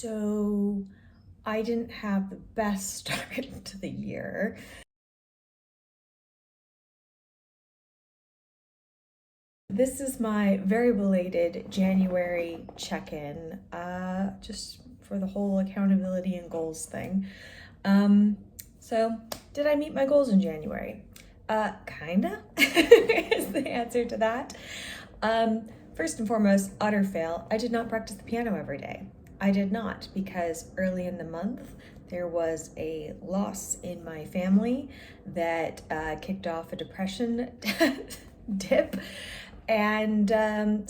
So I didn't have the best start to the year. This is my very belated January check-in, just for the whole accountability and goals thing. Um, so did I meet my goals in January? Kinda is the answer to that. Um, First and foremost, utter fail. I did not practice the piano every day. I did not because early in the month there was a loss in my family that kicked off a depression dip, and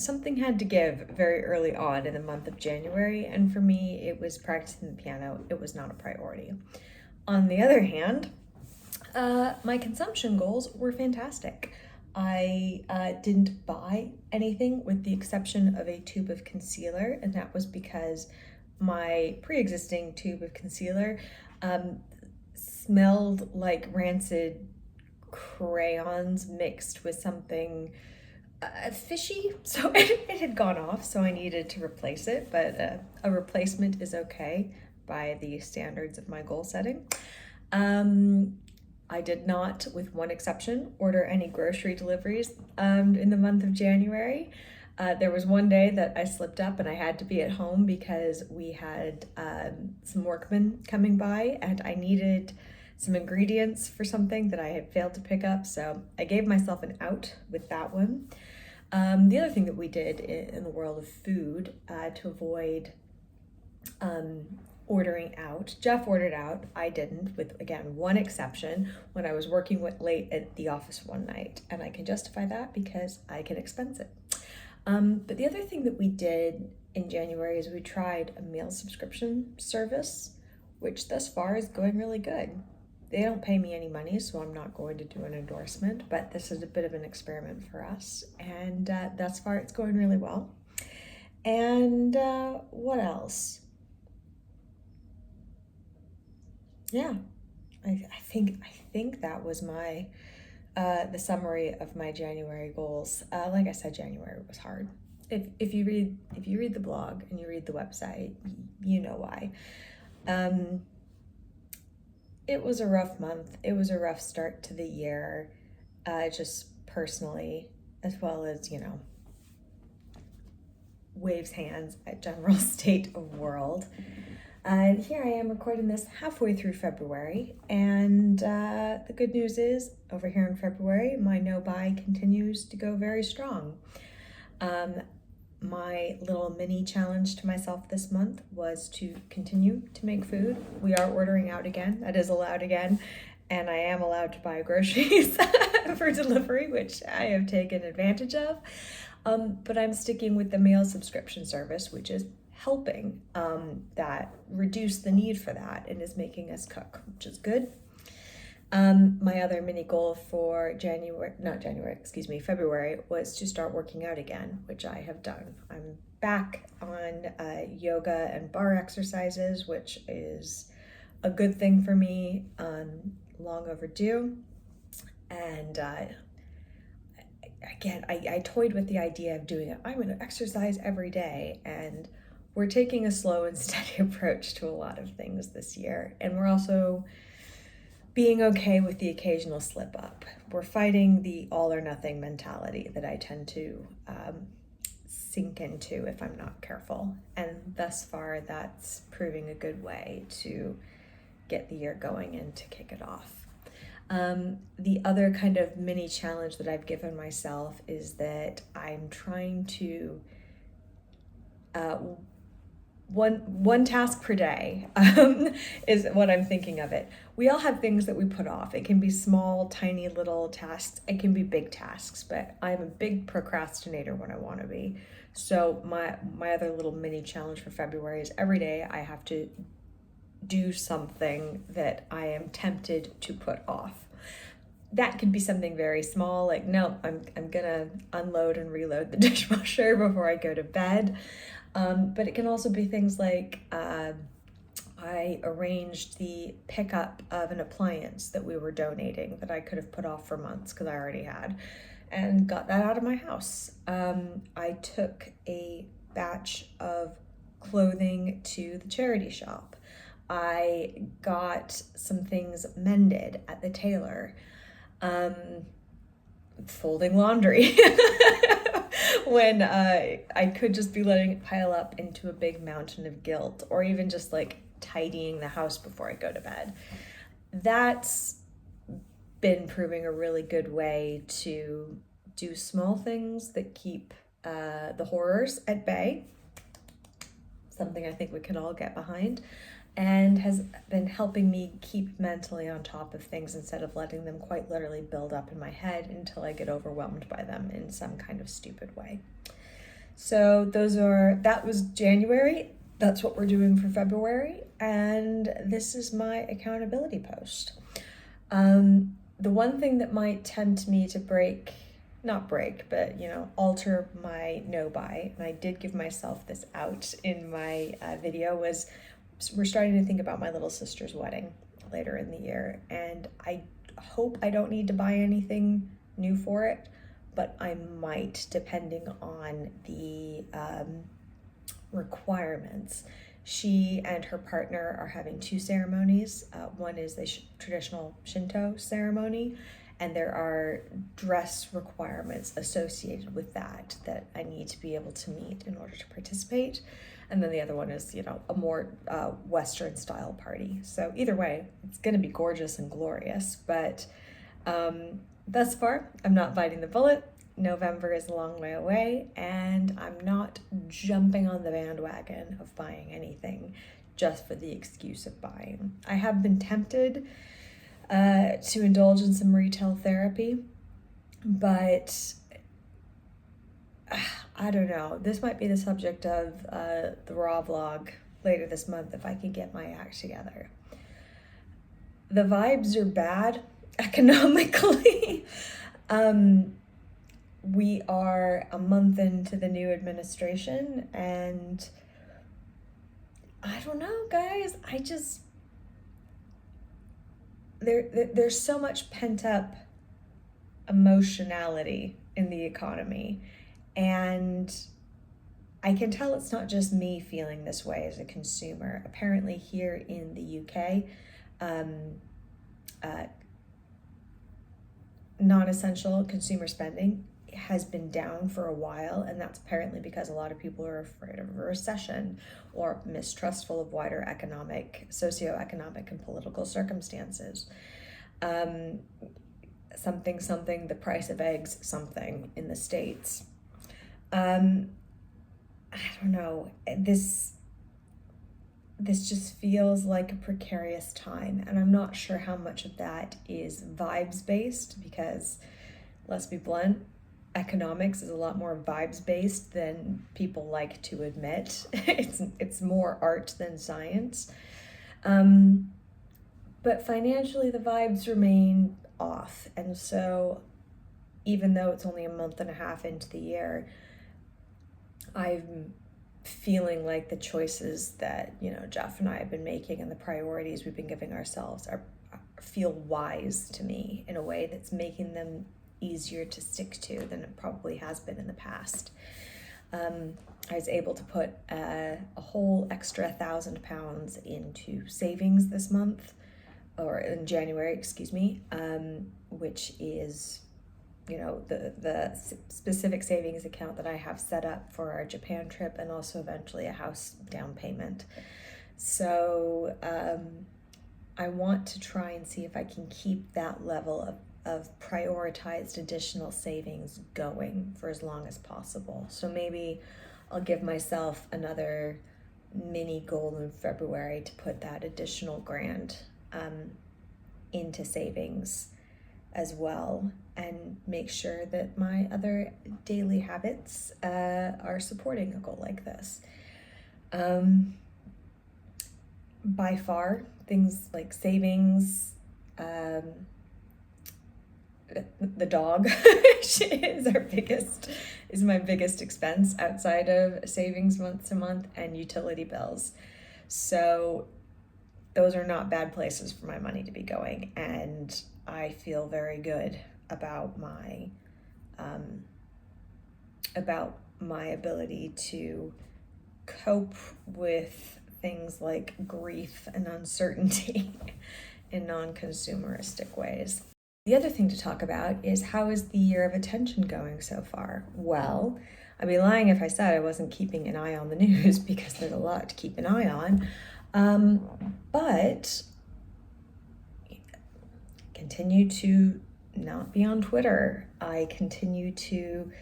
something had to give very early on in the month of January, and for me, it was practicing the piano. It was not a priority. On the other hand, my consumption goals were fantastic. I didn't buy anything with the exception of a tube of concealer, and that was because my pre-existing tube of concealer smelled like rancid crayons mixed with something fishy. So it had gone off, so I needed to replace it, but a replacement is okay by the standards of my goal setting. I did not, with one exception, order any grocery deliveries in the month of January. There was one day that I slipped up and I had to be at home because we had some workmen coming by and I needed some ingredients for something that I had failed to pick up. So I gave myself an out with that one. The other thing that we did in the world of food to avoid ordering out. Jeff ordered out, I didn't, with again one exception, when I was working late at the office one night, and I can justify that because I can expense it. But the other thing that we did in January is we tried a meal subscription service, which thus far is going really good. They don't pay me any money, so I'm not going to do an endorsement, but this is a bit of an experiment for us, and thus far it's going really well. And what else? Yeah, I think that was my the summary of my January goals. Like I said, January was hard. If you read the blog and you read the website, you know why. It was a rough month. It was a rough start to the year, just personally, as well as waves hands at general state of world. And here I am recording this halfway through February, and the good news is, over here in February, my no-buy continues to go very strong. My little mini challenge to myself this month was to continue to make food. We are ordering out again, that is allowed again, and I am allowed to buy groceries for delivery, which I have taken advantage of. But I'm sticking with the meal subscription service, which is helping that reduce the need for that and is making us cook, which is good. My other mini goal for February was to start working out again, which I have done. I'm back on yoga and bar exercises, which is a good thing for me, long overdue. And again, I toyed with the idea of doing it. I'm going to exercise every day, and we're taking a slow and steady approach to a lot of things this year. And we're also being okay with the occasional slip up. We're fighting the all or nothing mentality that I tend to sink into if I'm not careful. And thus far, that's proving a good way to get the year going and to kick it off. The other kind of mini challenge that I've given myself is that I'm trying to one task per day is what I'm thinking of it. We all have things that we put off. It can be small, tiny little tasks. It can be big tasks, but I'm a big procrastinator when I want to be. So my other little mini challenge for February is every day I have to do something that I am tempted to put off. That could be something very small, like, no, I'm gonna unload and reload the dishwasher before I go to bed. But it can also be things like I arranged the pickup of an appliance that we were donating that I could have put off for months because I already had, and got that out of my house. I took a batch of clothing to the charity shop. I got some things mended at the tailor. Folding laundry when I could just be letting it pile up into a big mountain of guilt, or even just like tidying the house before I go to bed. That's been proving a really good way to do small things that keep the horrors at bay, something I think we can all get behind, and has been helping me keep mentally on top of things instead of letting them quite literally build up in my head until I get overwhelmed by them in some kind of stupid way. So that was January. That's what we're doing for February. And this is my accountability post. The one thing that might tempt me to not break, but alter my no buy, and I did give myself this out in my video, was we're starting to think about my little sister's wedding later in the year, and I hope I don't need to buy anything new for it, but I might, depending on the requirements. She and her partner are having two ceremonies. One is the traditional Shinto ceremony, and there are dress requirements associated with that I need to be able to meet in order to participate. And then the other one is, a more Western style party. So either way, it's going to be gorgeous and glorious. But thus far, I'm not biting the bullet. November is a long way away, and I'm not jumping on the bandwagon of buying anything just for the excuse of buying. I have been tempted to indulge in some retail therapy, but I don't know. This might be the subject of the raw vlog later this month if I can get my act together. The vibes are bad economically. We are a month into the new administration, and I don't know, guys. There's so much pent up emotionality in the economy, and I can tell it's not just me feeling this way as a consumer. Apparently here in the UK, non-essential consumer spending has been down for a while, and that's apparently because a lot of people are afraid of a recession or mistrustful of wider socioeconomic and political circumstances. Something, the price of eggs, something in the States. I don't know, this just feels like a precarious time, and I'm not sure how much of that is vibes based, because let's be blunt, economics is a lot more vibes based than people like to admit. It's more art than science. But financially the vibes remain off, and so even though it's only a month and a half into the year, I'm feeling like the choices that Jeff and I have been making and the priorities we've been giving ourselves feel wise to me in a way that's making them easier to stick to than it probably has been in the past. I was able to put a whole extra £1,000 into savings this month, or in January, excuse me, which is the specific savings account that I have set up for our Japan trip, and also eventually a house down payment. So I want to try and see if I can keep that level of prioritized additional savings going for as long as possible. So maybe I'll give myself another mini goal in February to put that additional grand into savings as well, and make sure that my other daily habits are supporting a goal like this. By far, things like savings, the dog is my biggest expense outside of savings month to month, and utility bills. So those are not bad places for my money to be going, and I feel very good about my ability to cope with things like grief and uncertainty in non-consumeristic ways. The other thing to talk about is, how is the year of attention going so far? Well, I'd be lying if I said I wasn't keeping an eye on the news, because there's a lot to keep an eye on. But continue to not be on Twitter. I continue to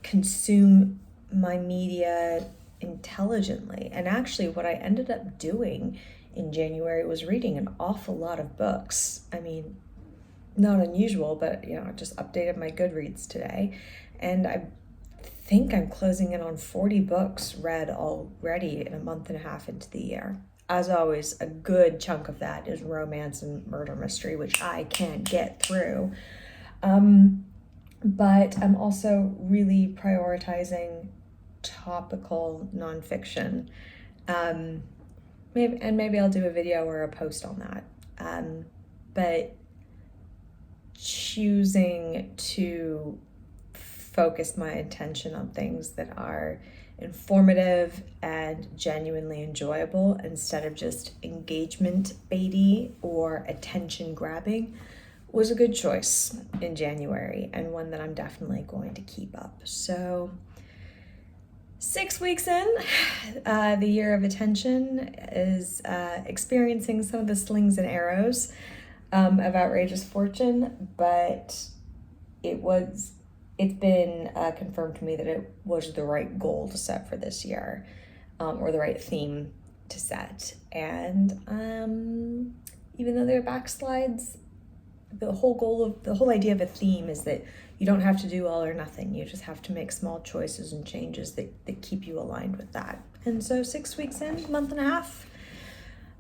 consume my media intelligently. And actually, what I ended up doing in January was reading an awful lot of books. I mean, not unusual, but I just updated my Goodreads today, and I think I'm closing in on 40 books read already in a month and a half into the year. As always, a good chunk of that is romance and murder mystery, which I can't get through. But I'm also really prioritizing topical nonfiction. Maybe I'll do a video or a post on that. But choosing to focus my attention on things that are informative and genuinely enjoyable, instead of just engagement baity or attention grabbing, was a good choice in January, and one that I'm definitely going to keep up. So 6 weeks in, the year of attention is experiencing some of the slings and arrows of outrageous fortune, but it's been confirmed to me that it was the right goal to set for this year, or the right theme to set. And even though there are backslides, the whole idea of a theme is that you don't have to do all or nothing. You just have to make small choices and changes that keep you aligned with that. And so 6 weeks in, month and a half,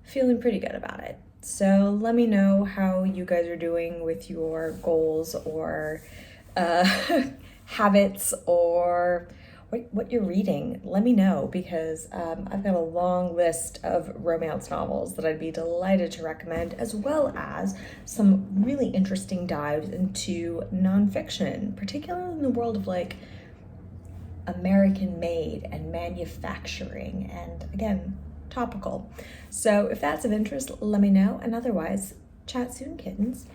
feeling pretty good about it. So let me know how you guys are doing with your goals or habits, or what you're reading. Let me know, because I've got a long list of romance novels that I'd be delighted to recommend, as well as some really interesting dives into nonfiction, particularly in the world of like American made and manufacturing, and again, topical. So if that's of interest, let me know, and otherwise, chat soon, kittens.